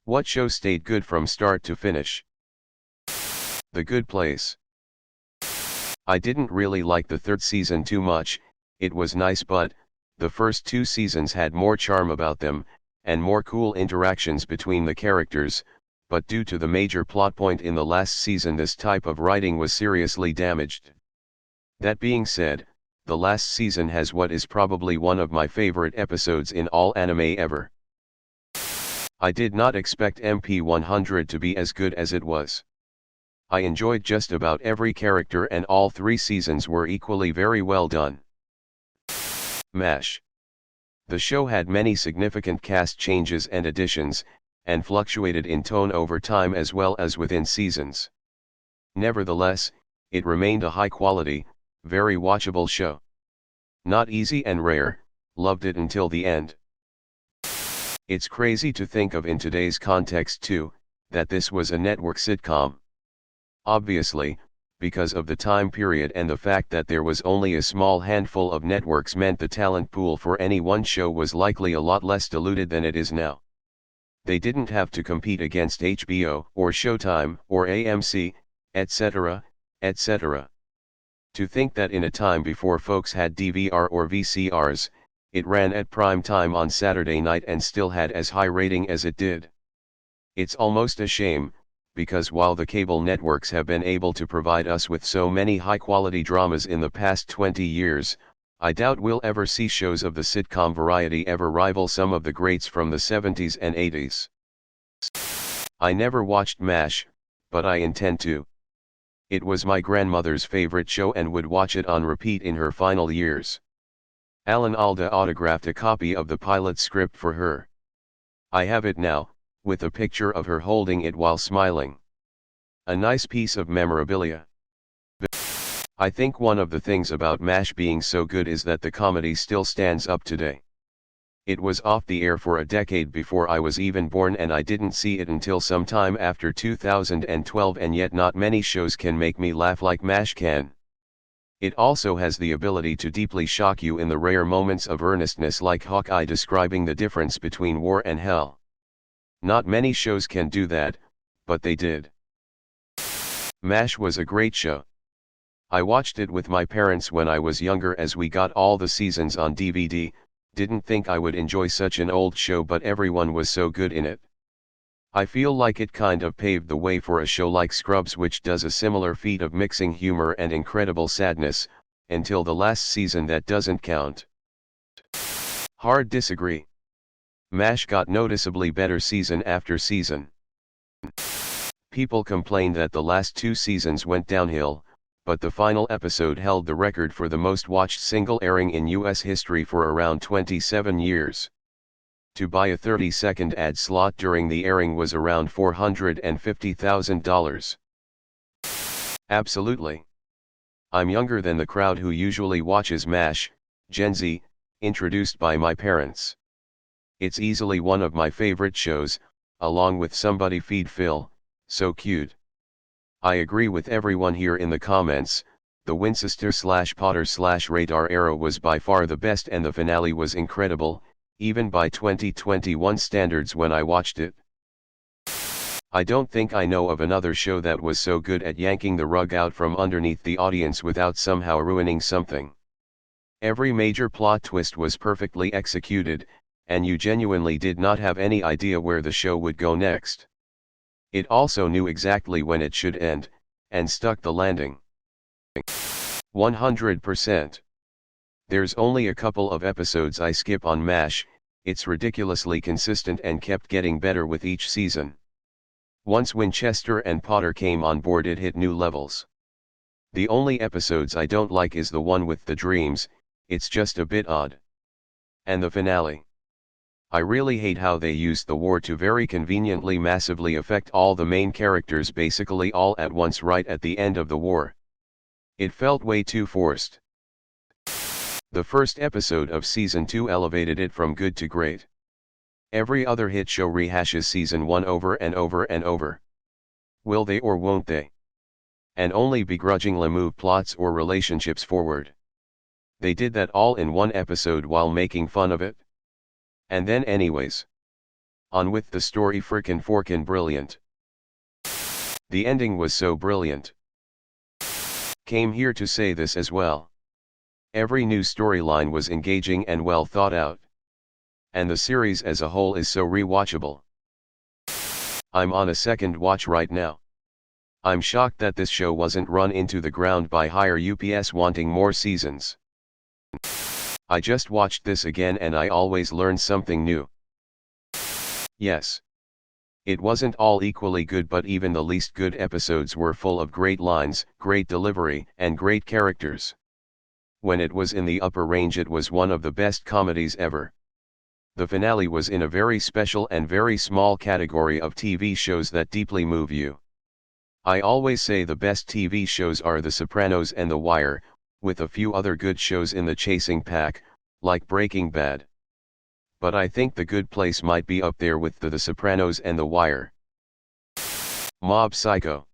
What show stayed good from start to finish? The Good Place. I didn't really like the third season too much. It was nice, but the first two seasons had more charm about them, and more cool interactions between the characters, but due to the major plot point in the last season, this type of writing was seriously damaged. That being said, the last season has what is probably one of my favorite episodes in all anime ever. I did not expect MP100 to be as good as it was. I enjoyed just about every character and all three seasons were equally very well done. MASH. The show had many significant cast changes and additions, and fluctuated in tone over time as well as within seasons. Nevertheless, it remained a high-quality, very watchable show. Not easy and rare, loved it until the end. It's crazy to think of in today's context too, that this was a network sitcom. Obviously, because of the time period and the fact that there was only a small handful of networks meant the talent pool for any one show was likely a lot less diluted than it is now. They didn't have to compete against HBO or Showtime or AMC, etc., etc. To think that in a time before folks had DVR or VCRs, it ran at prime time on Saturday night and still had as high rating as it did. It's almost a shame, because while the cable networks have been able to provide us with so many high-quality dramas in the past 20 years, I doubt we'll ever see shows of the sitcom variety ever rival some of the greats from the 70s and 80s. I never watched MASH, but I intend to. It was my grandmother's favorite show and would watch it on repeat in her final years. Alan Alda autographed a copy of the pilot script for her. I have it now, with a picture of her holding it while smiling. A nice piece of memorabilia. I think one of the things about MASH being so good is that the comedy still stands up today. It was off the air for a decade before I was even born and I didn't see it until sometime after 2012, and yet not many shows can make me laugh like MASH can. It also has the ability to deeply shock you in the rare moments of earnestness, like Hawkeye describing the difference between war and hell. Not many shows can do that, but they did. MASH was a great show. I watched it with my parents when I was younger as we got all the seasons on DVD, didn't think I would enjoy such an old show, but everyone was so good in it. I feel like it kind of paved the way for a show like Scrubs, which does a similar feat of mixing humor and incredible sadness, until the last season that doesn't count. Hard disagree. MASH got noticeably better season after season. People complained that the last two seasons went downhill, but the final episode held the record for the most watched single airing in US history for around 27 years. To buy a 30-second ad slot during the airing was around $450,000. Absolutely. I'm younger than the crowd who usually watches MASH, Gen Z, introduced by my parents. It's easily one of my favorite shows, along with Somebody Feed Phil, so cute. I agree with everyone here in the comments, the Winchester/Potter/Radar era was by far the best and the finale was incredible, even by 2021 standards when I watched it. I don't think I know of another show that was so good at yanking the rug out from underneath the audience without somehow ruining something. Every major plot twist was perfectly executed, and you genuinely did not have any idea where the show would go next. It also knew exactly when it should end, and stuck the landing. 100%. There's only a couple of episodes I skip on MASH, it's ridiculously consistent and kept getting better with each season. Once Winchester and Potter came on board, it hit new levels. The only episodes I don't like is the one with the dreams, it's just a bit odd. And the finale. I really hate how they used the war to very conveniently massively affect all the main characters basically all at once right at the end of the war. It felt way too forced. The first episode of Season 2 elevated it from good to great. Every other hit show rehashes Season 1 over and over and over. Will they or won't they? And only begrudgingly move plots or relationships forward. They did that all in one episode while making fun of it. And then anyways. On with the story, frickin' brilliant. The ending was so brilliant. Came here to say this as well. Every new storyline was engaging and well thought out. And the series as a whole is so rewatchable. I'm on a second watch right now. I'm shocked that this show wasn't run into the ground by higher UPS wanting more seasons. I just watched this again and I always learn something new. Yes. It wasn't all equally good, but even the least good episodes were full of great lines, great delivery, and great characters. When it was in the upper range, it was one of the best comedies ever. The finale was in a very special and very small category of TV shows that deeply move you. I always say the best TV shows are The Sopranos and The Wire, with a few other good shows in the chasing pack, like Breaking Bad. But I think The Good Place might be up there with The Sopranos and The Wire. Mob Psycho.